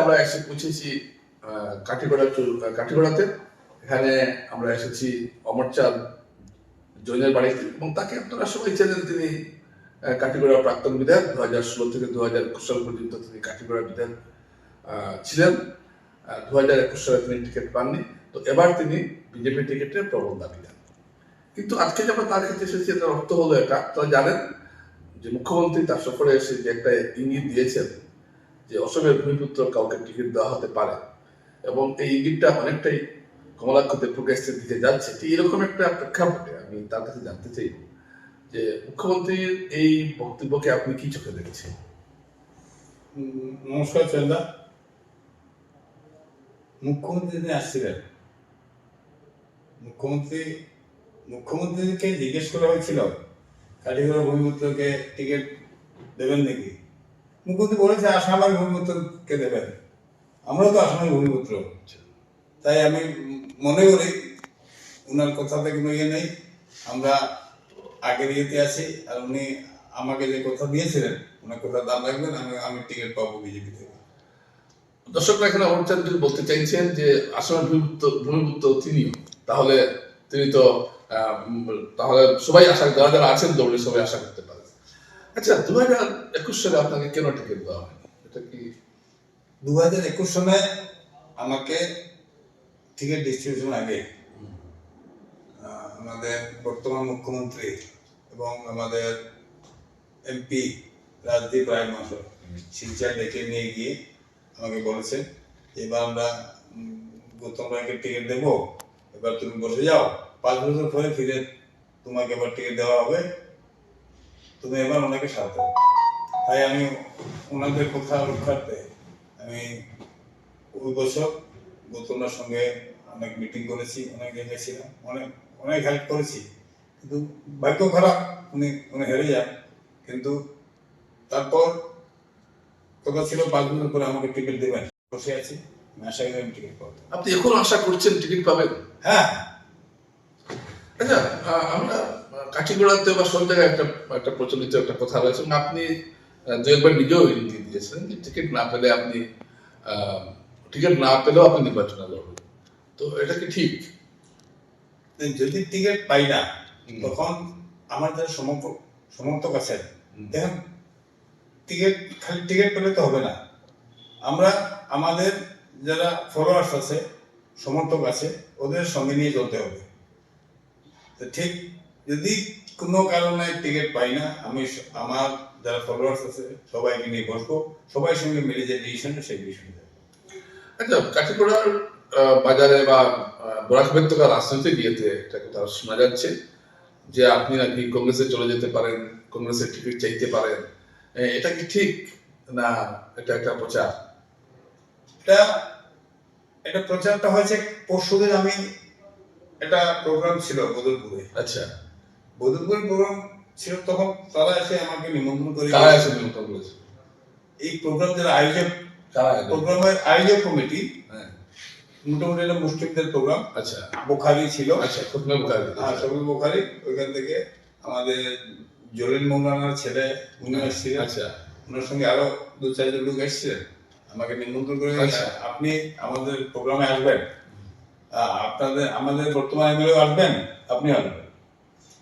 আমরা এসে পৌঁছেছি কাঠিগড়াতে। এখানে আমরা এসেছি অমরচাঁদ জৈনের বাড়িতে, এবং তাকে আপনারা সবাই চেনেন। তিনি কাঠিগড়ার প্রাক্তন বিধায়ক। 2016 থেকে 2021 সাল পর্যন্ত তিনি কাঠিগড়ার বিধায়ক ছিলেন। 2021 সালে তিনি টিকিট পাননি, তো এবার তিনি বিজেপি টিকিটের প্রবল দাবি দেন। কিন্তু আজকে যখন তার ক্ষেত্রে এসেছি, এটার অর্থ হলো এটা, আপনারা জানেন যে মুখ্যমন্ত্রী তার সফরে এসে যে একটা ইঙ্গিত দিয়েছেন যে অসমের ভূমিপুত্র কাউকে টিকিট দেওয়া হতে পারে, এবং এই ইঙ্গিতটা অনেকটাই কমলাক্ষতে প্রোগ্রেসের দিকে যাচ্ছে। ঠিক এরকম একটা প্রেক্ষাপটে আমি তার কাছে জানতে চাইব যে মুখ্যমন্ত্রীর এই বক্তব্যকে আপনি কি চোখে দেখেছেন? নমস্কার চন্দা। মুখ্যমন্ত্রী যিনি আসছিলেন, মুখ্যমন্ত্রীকে জিজ্ঞেস করা হয়েছিল কাঠিগড়া ভূমিপুত্রকে টিকিট দেবেন নাকি। মুখ্যমন্ত্রী বলেছে আসামের ভূমিপুত্রকে দেবেন। আমরাও তো আসামের ভূমিপুত্র, তাই আমি মনে করি উনার কথাতে কোনো ইয়ে নেই। আমরা আগের ইয়েতে আছি, আর উনি আমাকে যে কথা দিয়েছিলেন ওনার কথা দাম রাখবেন। আমি টিকিট পাবো বিজেপি থেকে। দর্শকরা এখানে অমরচাঁদ বলতে চাইছেন যে আসামের ভূমিপুত্র তিনিও, তাহলে তিনি তো তাহলে সবাই আশা, যারা যারা আছেন দৌড়ে সবাই আশা করতে পারে। আচ্ছা, 2021 সালে আপনাকে কেন টিকিট দেওয়া হয়নি? এটা কি 2021 সালে আমাকে টিকিট ডিস্ট্রিবিউশন আগে আমাদের বর্তমান মুখ্যমন্ত্রী এবং আমাদের এমপি রাজদীপ রায় মহাশয় শিলচর ডেকে নিয়ে গিয়ে আমাকে বলেছেন, এবার আমরা গৌতম রায়কে টিকিট দেবো, এবার তুমি বসে যাও, 5 বছর পরে ফিরে তোমাকে এবার টিকিট দেওয়া হবে, তুমি এবার ওনাকে সাথে। তাই আমি ওনাদের কথা রক্ষার্থে আমি ওই বছর গৌতমের সঙ্গে অনেক মিটিং করেছি, অনেক জায়গায় ছিলাম, অনেক হেল্প করেছি। কিন্তু ভাগ্য খারাপ, উনি হেরে যান। কিন্তু তারপর কথা ছিল 5 বছর পরে আমাকে টিকিট দেবেন। বসে আছি, আমি আশা করি আমি টিকিট পাবো। আপনি এখন আশা করছেন টিকিট পাবেন? হ্যাঁ। আচ্ছা, আমরা কাঠিগড়াতে বা সব জায়গায় একটা প্রচলিত একটা কথা রয়েছে, এবং আপনি দু একবার নিজেও ইঙ্গিত দিয়েছিলেন যে টিকিট না পেলেও আপনি নির্বাচনে লড়বেন। তো এটা কি ঠিক? যদি টিকিট পাই না, তখন আমার যারা সমর্থক আছেন, দেখেন খালি টিকিট পেলে তো হবে না। আমরা আমাদের যারা ফলোয়ার্স আছে, সমর্থক আছে, ওদের সঙ্গে নিয়ে চলতে হবে। তো ঠিক যদি কোনো কারণে টিকিট পাই না, আমি আমার যারা ফলোয়ার্স আছে সবাইকে নিয়ে বসবো, সবাই সঙ্গে মিলে যে ডিসিশনে সেই ডিসিশনে যাবো। আচ্ছা, কাঠিগড়ার বাজারে বা বরাকবেত্তকার রাজনৈতিক ইয়েতে একটা কথা শোনা যাচ্ছে যে আপনি নাকি কংগ্রেসে চলে যেতে পারেন, কংগ্রেসের টিকিট চাইতে পারেন। এটা কি ঠিক না এটা একটা প্রচার? এটা প্রচারটা হয়েছে পরশুদিন। আমি একটা প্রোগ্রাম ছিল বদরপুরে। আচ্ছা, বদরপুরের প্রোগ্রাম ছিল, তখন তারা এসে আমাকে নিমন্ত্রণ করে। কারা এসে নিমন্ত্রণ করেছে? এই প্রোগ্রাম যারা আয়োজক, প্রোগ্রামের আয়োজক কমিটি, মোটামুটি এটা মুসলিমদের প্রোগ্রাম। আচ্ছা, বুখারি ছিল। আচ্ছা, খতমে বুখারি। হ্যাঁ, সবুজ বুখারি। ওইখান থেকে আমাদের জলিল মৌলানার ছেলে উনি এসেছিলেন। আচ্ছা, ওনার সঙ্গে আরো 2-4 জন লোক এসেছিলেন, আমাকে নিমন্ত্রণ করে আপনি আমাদের প্রোগ্রামে আসবেন, আমাদের বর্তমান এমএলএ আসবেন, আপনি আসবেন।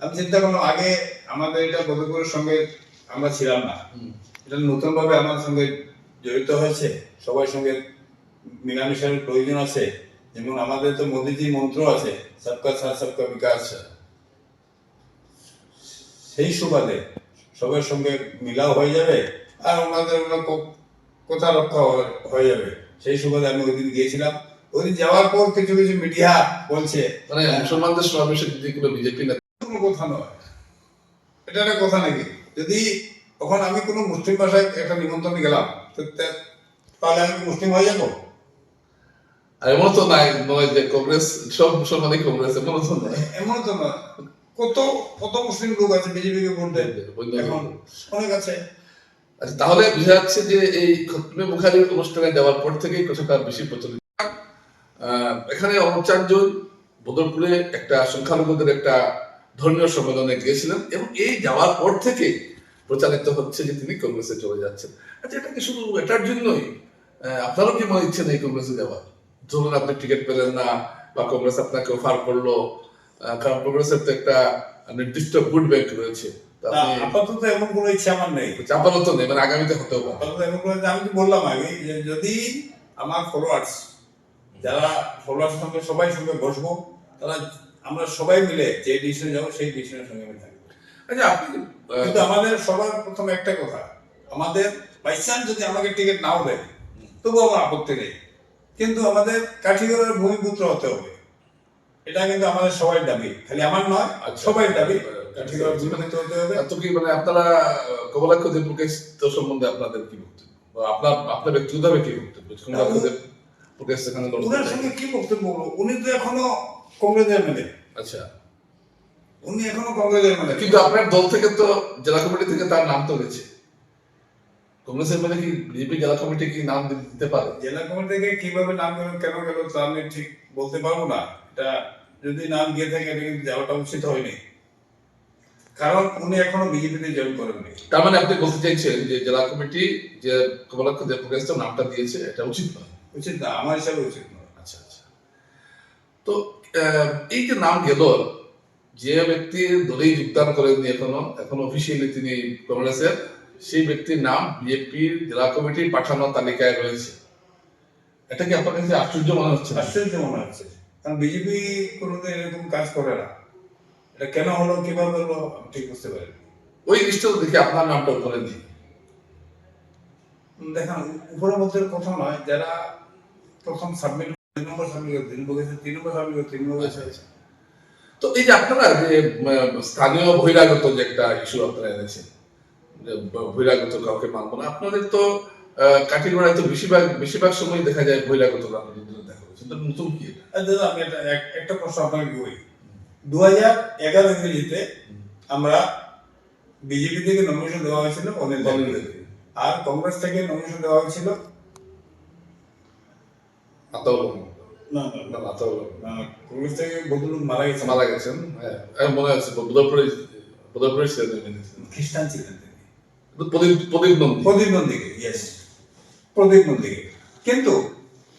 আমি চিন্তা করলাম, আগে আমাদের এটা বদরপুরের সঙ্গে আমরা ছিলাম না, এটা নতুন ভাবে আমার সঙ্গে জড়িত হয়েছে, সবার সঙ্গে মিলামিশার প্রয়োজন আছে। যেমন আমাদের তো মোদিজি মন্ত্র আছে, সবকা সাথ সবকা বিকাশ। সেই সুবাদে সবার সঙ্গে মিলাও হয়ে যাবে, আর ওনাদের কথা রক্ষা হয়ে যাবে। সেই সুবাদে আমি ওইদিন গিয়েছিলাম। ওইদিন যাওয়ার পর কিছু কিছু মিডিয়া বলছে মানে মুসলমানদের সমাবেশে যদি কোনো বিজেপি না, কোনো কথা নয়, এটা একটা কথা নাকি? যদি তখন আমি কোনো মুসলিম ভাষায় একটা নিমন্ত্রণে গেলাম, তাহলে আমি মুসলিম হয়ে যাবো? আর এমন তো নয় যে কংগ্রেস সব মুসলমানই কংগ্রেস, এমন তো নয়। এমন তো নয়। কত মুসলিম লোক আছে বিজেপিকে ভোট দেয়, এখন অনেক আছে। আচ্ছা, তাহলে বোঝা যাচ্ছে যে এই খতমে বুখারীর অনুষ্ঠানে যাওয়ার পর থেকেই কথাটা বেশি প্রচলিত। এখানে অমরচাঁদ বদরপুরে একটা সংখ্যালঘুদের একটা ধর্মীয় সম্মেলনে গিয়েছিলেন, এবং এই যাওয়ার পর থেকে প্রচারিত হচ্ছে যে তিনি কংগ্রেসে চলে যাচ্ছেন। আচ্ছা, এটা কি শুধু এটার জন্যই আপনারও কি মনে ইচ্ছে নেই কংগ্রেসে যাওয়ার? ধরুন আপনি টিকিট পেলেন না বা কংগ্রেস আপনাকে অফার করলো, কারণ কংগ্রেসের তো একটা নির্দিষ্ট ভোট ব্যাংক রয়েছে, তো না, আপনি আপাতত এমন কোনো ইচ্ছা আমার নেই। আপাতত নেই, মানে আগামীতে হতেও পারে। আপাতত এমন কোনো, আমি তো বললাম আগে যে যদি আমার ফলোয়ার্স, যারা ফলোয়ার্স সঙ্গে সবাই সঙ্গে বসবো, তারা আমরা সবাই মিলে যে ডিসিশনে যাবো সেই ডিসিশনের সঙ্গে আমি থাকবো। আচ্ছা আপনি কিন্তু আমাদের সবার প্রথম একটা কথা, আমাদের বাই চান্স যদি আমাকে টিকিট নাও দেয় তবুও আমার আপত্তি নেই, কিন্তু আমাদের কাঠিগড়ের ভূমিপুত্র হতে হবে। এটা কিন্তু আমাদের সবাই দাবি, খালি আমার নয়, সবাই দাবি কাঠিগড়ের ভূমিপুত্র হতে হবে। তো কি মানে আপনারা কমলাক্ষ দেবপুরকেশ সম্বন্ধে আপনাদের কি বক্তব্য, বা আপনার ব্যক্তিগতভাবে কি বক্তব্য? কমলাক্ষ দেবপুরকেশ সেখানে লড়তে ওনার চায়। সঙ্গে কি বক্তব্য বলবো, উনি তো এখনো কংগ্রেসের এমএলএ, আচ্ছা, উনি এখনো কংগ্রেসের এমএলএ। কিন্তু আপনার দল থেকে তো, জেলা কমিটি থেকে তার নাম তো গেছে। কংগ্রেসের মানে কি বিজেপি জেলা কমিটি কি নাম দিতে পারে? জেলা কমিটি থেকে কিভাবে নাম গেল, কেন গেল, তা আমি ঠিক বলতে পারবো না। এটা যদি নাম গিয়ে থাকে এটা কিন্তু যাওয়াটা উচিত হয়নি, কারণ উনি এখনো বিজেপিতে জয়েন করেননি। তার মানে আপনি বলতে চাইছেন যে জেলা কমিটি যে কমলাক্ষ দেবপুরকেশ নামটা দিয়েছে এটা উচিত নয়? উচিত না, আমার হিসাবে উচিত নয়। আচ্ছা আচ্ছা। তো এই যে নাম গেল, যে ব্যক্তি দলেই যোগদান করেননি এখনো অফিসিয়ালি তিনি কংগ্রেসের, সেই ব্যক্তির নাম বিজেপির জেলা কমিটির পাঠানো তালিকায় রয়েছে। এটা কি আপনার কাছে আশ্চর্য মনে হচ্ছে না? আশ্চর্য মনে হচ্ছে, কারণ বিজেপি কোনোদিন এরকম কাজ করে না। এটা কেন হলো, কিভাবে হলো, আমি ঠিক বুঝতে পারি না। ওই লিস্টে দেখি আপনার নামটা উপরে নেই। দেখেন, উপরের মধ্যে কথা নয়, যারা প্রথম সাবমিট 3 নম্বর সাবমিট করে 3 নম্বর সাবমিট করে 3 নম্বর। তো এই যে আপনারা যে স্থানীয় বহিরাগত যে একটা ইস্যু আপনারা এনেছেন, যে বহিরাগত কাউকে মানবো না, আপনাদের তো কাঠিগড়ায় তো বেশিরভাগ সময় দেখা যায় বহিরাগত রাজনীতি দেখা হচ্ছে, তো নতুন কি এটা? দাদা, আমি একটা প্রশ্ন আপনাকে করি। 2011 ইংরেজিতে আমরা বিজেপি থেকে নমিনেশন দেওয়া হয়েছিল অনিল দেবকে, আর কংগ্রেস থেকে নমিনেশন দেওয়া হয়েছিল আতাউর রহমান। না না, আতাউর রহমান। না, কংগ্রেস থেকে ভদ্রলোক মারা গেছে, মারা গেছেন, হ্যাঁ আমার মনে আছে, বোধপুরে ছিলেন, খ্রিস্টান ছিলেন তিনি, প্রদীপ নন্দী। প্রদীপ নন্দীকে, ইয়েস, প্রদীপ নন্দীকে। কিন্তু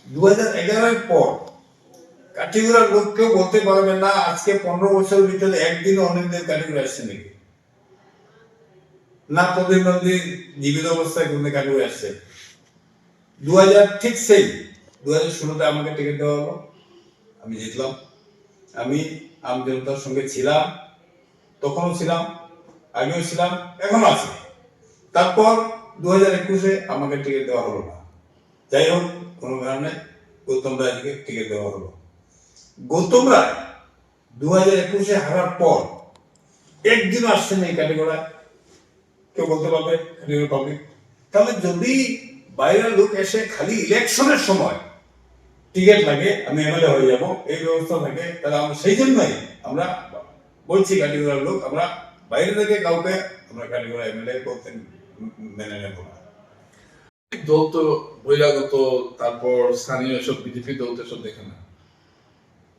2011 পর কাঠিগড়ার লোক কেউ বলতে পারবে না আজকে 15 বছর ভিতরে একদিনও অনিলদের কাঠিগড়া আসছে নাকি, না প্রদীপ নন্দী জীবিত অবস্থায় কোন কাঠিগড়া আসছে। 2000 ঠিক সেই 2016-তে আমাকে টিকিট দেওয়া হলো, আমি জিতলাম। আমি আম জনতার সঙ্গে ছিলাম, তখনও ছিলাম, আগেও ছিলাম, এখনো আছি। তারপর 2021-এ আমাকে টিকিট দেওয়া হলো না। যাই হোক, কোনো কারণে গৌতম রায়কে টিকিট দেওয়া হলো। গৌতম রায় 2021-এ হারার পর একদিনও আসছেন এই ক্যাটেগরি, কেউ বলতে পারবে পাবলিক? তাহলে যদি বাইরের লোক এসে খালি ইলেকশনের সময় টিকিট লাগে আমি এমএলএ হয়ে যাব, এই ব্যবস্থা থাকে, তাহলে আমরা সেই জন্যই আমরা বলছি ক্যাটেগরির লোক, আমরা বাইরে থেকে কাউকে আমরা ক্যাটেগরি এমএলএ করতে মেনে নেব না। দল তো বহিরাগত, তারপর স্থানীয় এসব বিজেপি দল তো এসব দেখে না,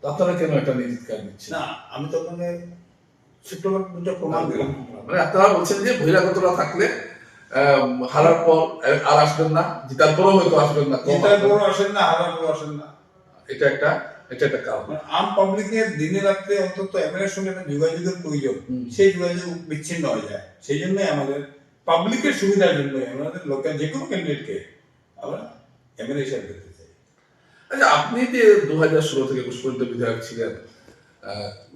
আপনারা কেন একটা নির্দিকার দিচ্ছেন? না, আমি তো আপনাকে শুক্রবার প্রমাণ দিলাম। মানে আপনারা বলছেন যে বহিরাগতরা থাকলে হারার পর আর আসবেন না, জিতার পরও হয়তো আসবেন না, এটার বড় আসেন না, হারার বড় আসেন না। এটা একটা কারণ। আম পাবলিকের দিনে রাত্রে অন্তত এমএলএর সঙ্গে একটা যোগাযোগের প্রয়োজন, সেই যোগাযোগ বিচ্ছিন্ন হয়ে যায়। সেই জন্যই আমাদের পাবলিকের সুবিধার জন্য আমাদের লোকাল যে কোনো ক্যান্ডিডেটকে আমরা এমএলএ হিসাবে দেখতে চাই। আচ্ছা, আপনি যে 2016 থেকে 21 পর্যন্ত বিধায়ক ছিলেন,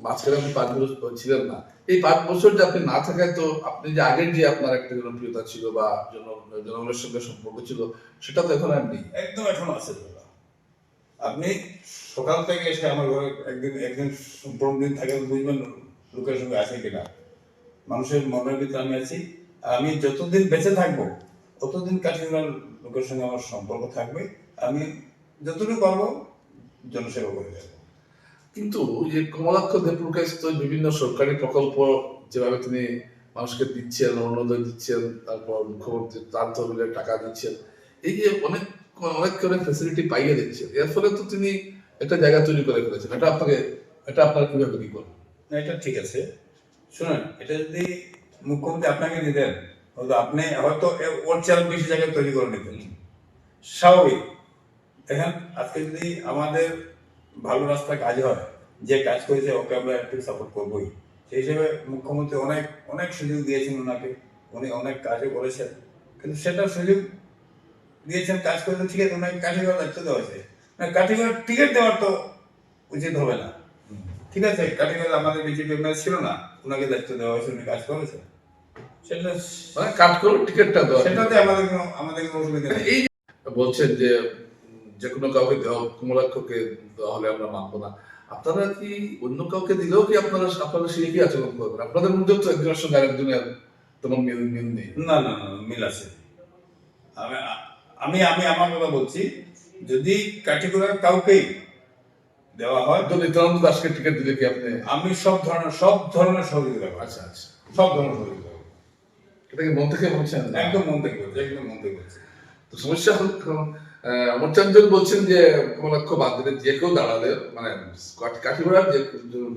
মাঝখানে আপনি 5 বছর ছিলেন না, এই 5 বছর যে আপনি না থাকায় তো আপনি যে আগের যে আপনার একটা জনপ্রিয়তা ছিল বা জনগণের সঙ্গে সম্পর্ক ছিল, সেটা তো এখন আর নেই। একদম এখন আছে দাদা। আপনি সকাল থেকে এসে আমার ঘরে একদিন দিন থাকে বুঝবেন লোকের সঙ্গে আছে কিনা। মানুষের মনের ভিতরে আমি আছি, আর আমি যতদিন বেঁচে থাকবো ততদিন কাঠিগড়ার লোকের সঙ্গে আমার সম্পর্ক থাকবে। আমি যতটুকু পারবো জনসেবা করে যাবো। কিন্তু যে কমলাক্ষ দেবপুরকেশ তো বিভিন্ন সরকারি প্রকল্প যেভাবে তিনি মানুষকে দিচ্ছেন, অরুণোদয় দিচ্ছেন, তারপর মুখ্যমন্ত্রী ত্রাণ তহবিলের টাকা দিচ্ছেন, এই যে অনেক ফ্যাসিলিটি পাইয়ে দিচ্ছেন, এর ফলে তো তিনি একটা জায়গা তৈরি করে ফেলেছেন। এটা আপনারা কিভাবে কি করবেন? না, এটা ঠিক আছে। শুনুন, এটা যদি মুখ্যমন্ত্রী আপনাকে দিতেন, হয়তো আপনি হয়তো ওর চেয়ে বেশি জায়গায় তৈরি করে নিতেন। স্বাভাবিক। দেখেন আজকে যদি আমাদের ভালো রাস্তায় কাজ হয়, যে কাজ করেছে ওকে আমরা একটু সাপোর্ট করবোই। সেই হিসেবে মুখ্যমন্ত্রী অনেক অনেক সুযোগ দিয়েছেন ওনাকে, উনি অনেক কাজও করেছেন, কিন্তু সেটা সুযোগ দিয়েছেন, কাজ করেছেন, ঠিক আছে, ওনাকে কাঠিগড়ার দায়িত্ব দেওয়া হয়েছে। কাঠিগড়ার টিকিট দেওয়ার তো উচিত হবে না, ঠিক আছে? কাঠিগড় আমাদের বিজেপি ছিল না, ওনাকে দায়িত্ব দেওয়া হয়েছে, উনি কাজ করেছেন, সেটা মানে কাট করে টিকিটটা দেওয়া। সেটাতে আমাদের কোনো অসুবিধা নেই। এই যে বলছেন যে যে কোনো কাউকে দেওয়া, কমলাক্ষকে দেওয়া হলে আমরা মানবো না, আপনারা কি অন্য কাউকে দিলেও কি আপনারা সেই একই আচরণ করবেন? আপনাদের মধ্যেও তো একজনের সঙ্গে আরেকজনের তেমন মিল নেই। না না না, মিল আছে। আমি আমি আমি আমার কথা বলছি, যদি কাঠিগড়ার কাউকেই দেওয়া হয়, তো নিত্যানন্দ দাসকে টিকিট দিলে কি আপনি? আমি সব ধরনের সহযোগিতা করবো। আচ্ছা আচ্ছা, সব ধরনের সহযোগিতা করবো। এটা কি মন থেকে বলছেন? একদম মন থেকে বলছি, একদম মন থেকে বলছি। তো সমস্যা হল অমরচন্দ্র বলছেন যে কমলাক্ষ বাদ দিলে যে কেউ দাঁড়ালে মানে কাঠিগড়ার যে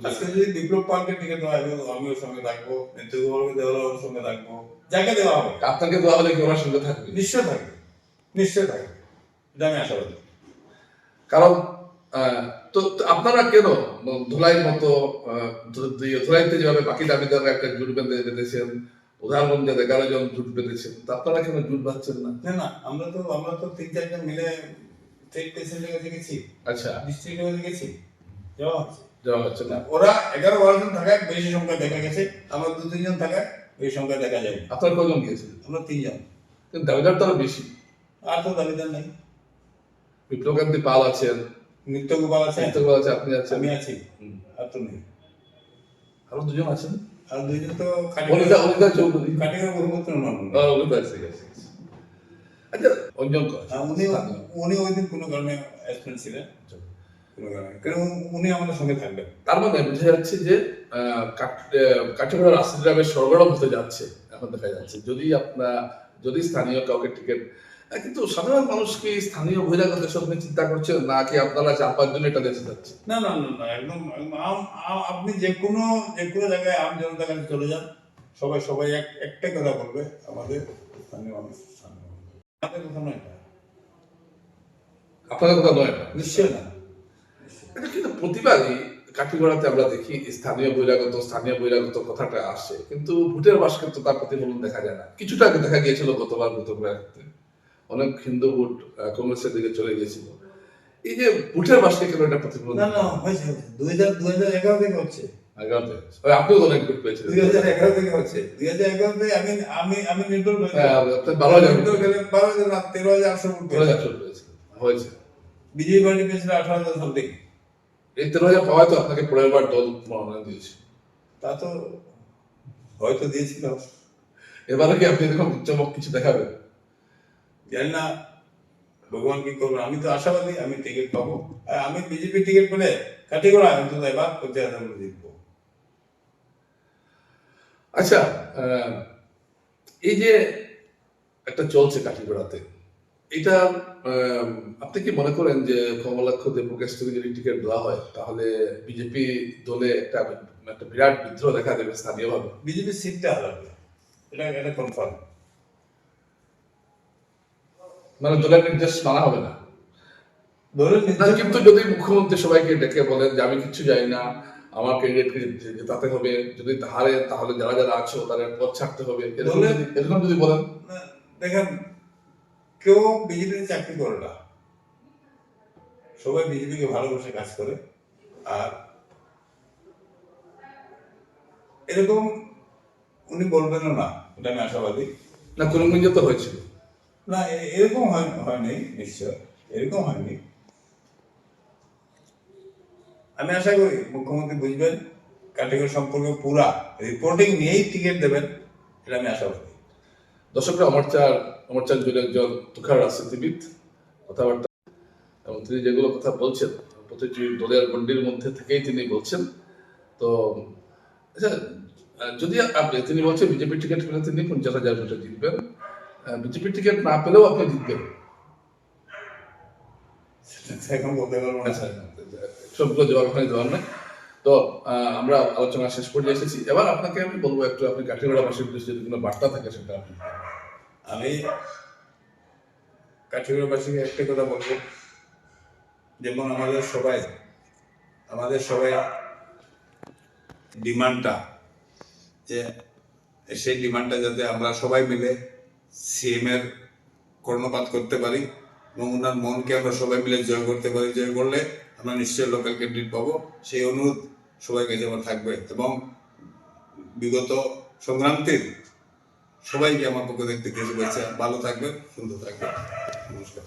আজকে যদি বিপ্লব পালকে টিকিট দেওয়া হবে, আমি ওর সঙ্গে থাকবো, নেতৃত্বকে দেওয়া হলে ওর সঙ্গে থাকবো, যাকে দেওয়া হবে। আপনাকে দেওয়া হলে কি ওনার সঙ্গে থাকবে? নিশ্চয় থাকবে, নিশ্চয় থাকবে, এটা আমি আশাবাদী। কারণ তো আপনারা কেন ধুলাইয়ের মতো ধুলাইতে যেভাবে বাকি দাবিদাররা একটা জুট বেঁধেছেন, উদাহরণে 11 জন জুট বেঁধেছেন, তা আপনারা কেন জুট বাঁধছেন না? না না, আমরা তো 3-4 জন মিলে স্টেট প্রেসিডেন্টের কাছে গেছি, আচ্ছা, ডিস্ট্রিক্টের কাছে গেছি, যাওয়া হচ্ছে। যাওয়া হচ্ছে না। ওরা 11-12 জন থাকায় বেশি সংখ্যা দেখা গেছে, আমরা 2-3 জন থাকায় এই সংখ্যা দেখা যায়। আপনারা কজন গিয়েছিলেন? আমরা 3 জন। কিন্তু দাবিদার তো আরো বেশি। আর তো দাবিদার নাই। বিপ্লবকান্তি পাল আছেন, নিত্য গোপাল আছে, আছে, আপনি আছেন, আমি আছি, আর তো নেই। আরো দুজন আছেন, আর 2 জন তো অনিতা চৌধুরী। কাটিগড় গুরুপুত্র নন। আচ্ছা, অঞ্জন কর। উনি ওই দিন কোনো কারণে অ্যাবসেন্ট ছিলেন, কোনো কারণে, কারণ উনি আমাদের সঙ্গে থাকবেন। তার মানে বোঝা যাচ্ছে যে কাঠিগড়ার রাস্তাটা সরগরম হতে যাচ্ছে এখন দেখা যাচ্ছে, যদি স্থানীয় কাউকে টিকিট, কিন্তু সাধারণ মানুষ কি স্থানীয় বহিরাগত সব নিয়ে চিন্তা করছেন, নাকি আপনারা 4-5 জন এটা দেশে যাচ্ছে? না না না না, একদম আপনি যে কোনো জায়গায় আম জনতার কাছে চলে যান, সবাই একটাই কথা বলবে, আমাদের স্থানীয় মানুষ, আমাদের কথা নয় এটা। আপনাদের কথা নয় এটা? নিশ্চয় না। এটা কিন্তু প্রতিবারই কাঠিগড়াতে আমরা দেখি স্থানীয় বহিরাগত কথাটা আসে, কিন্তু ভোটের বাসকে তো তার প্রতিফলন দেখা যায় না। কিছুটা আগে দেখা গিয়েছিল গতবার ক্ষেত্রে অনেক হিন্দু ভোট কংগ্রেসের দিকে চলে গিয়েছিল। এই যে ভোটের বাসকে কেন এটা প্রতিফলন? না না, হয়েছে 2011 থেকে হচ্ছে। আপনিও তো অনেক ভোট পেয়েছিলেন। 2011 থেকে হচ্ছে। 2011 তে আমি নির্দল আপনি 12,000 নির্দল গেলে 12,000 13,800 ভোট পেয়েছি। হয়েছে। বিজেপি পার্টি পেয়েছিল 18,000 সামথিং। এই 13,000 পাওয়ায় তো আপনাকে পরের বার দল মনোনয়ন দিয়েছে। তা তো হয়তো দিয়েছিল। এবারে কি আপনি এরকম চমক কিছু দেখাবেন? জানি না ভগবান কি করবে, আমি তো আশাবাদী আমি টিকিট পাবো। আর আমি বিজেপি টিকিট পেলে কাটিগড়া অন্তত এবার 50,000 ভোট জিতবো। আচ্ছা, এই যে একটা চলছে কাঠিগড়াতে, এটা আপনি কি মনে করেন যে কমলাক্ষ দেবপ্রকাশ থেকে যদি টিকিট দেওয়া হয় তাহলে বিজেপি দলে একটা বিরাট বিদ্রোহ দেখা দেবে স্থানীয়ভাবে? বিজেপি সিটটা হারাবে, এটা কনফার্ম। মানে দলের নির্দেশ মানা হবে না? দলের না, কিন্তু যদি মুখ্যমন্ত্রী সবাইকে ডেকে বলেন যে আমি কিচ্ছু জানি না, আমার ক্যান্ডিডেটকে জেতাতে হবে, যদি হারে তাহলে যারা যারা আছো তাদের পথ ছাড়তে হবে, এরকম যদি বলেন? দেখেন, কেউ বিজেপিতে চাকরি করে না, সবাই বিজেপিকে ভালোবেসে কাজ করে। আর এরকম উনি বলবেন না, এটা আমি আশাবাদী। না, করিমগঞ্জে তো হয়েছিল। না, এরকম হয়নি, নিশ্চয় এরকম হয়নি। আমি আশা করি মুখ্যমন্ত্রী বুঝবেন, কাটিগড় সম্পর্কে পুরা রিপোর্টিং নিয়েই টিকিট দেবেন, এটা আমি আশাবাদী। দর্শকরা, অমরচাঁদ জুড়ে একজন তুখার রাজনীতিবিদ, কথাবার্তা এবং তিনি যেগুলো কথা বলছেন প্রতিটি দলের গণ্ডির মধ্যে থেকেই তিনি বলছেন। তো আচ্ছা, যদি তিনি বলছেন বিজেপি টিকিট পেলে তিনি 50,000 ভোটে জিতবেন, বিজেপি টিকিট না পেলেও আপনি জিতবেন, এখন বলতে পারবো না। আচ্ছা, সবগুলো জবাব ওখানে দেওয়ার নয়। তো আমরা আলোচনা শেষ পর্যায়ে এসেছি। এবার আপনাকে আমি বলবো একটু, আপনি কাঠিগড়াবাসীর উদ্দেশ্যে যদি কোনো বার্তা থাকে সেটা আপনি। আমি কাঠিগড়াবাসীকে একটা কথা বলবো, যেমন আমাদের সবাই ডিমান্ডটা, যে সেই ডিমান্ডটা যাতে আমরা সবাই মিলে সিএম এর কর্ণপাত করতে পারি এবং ওনার মনকে আমরা সবাই মিলে জয় করতে পারি। জয় করলে আমরা নিশ্চয়ই লোকাল ক্যান্ডিডেট পাবো, সেই অনুরোধ সবাই কাছে আমার থাকবে। এবং বিগত সংগ্রান্তির সবাইকে আমার পক্ষ থেকে শুভেচ্ছা। ভালো থাকবেন, সুন্দর থাকবেন। নমস্কার।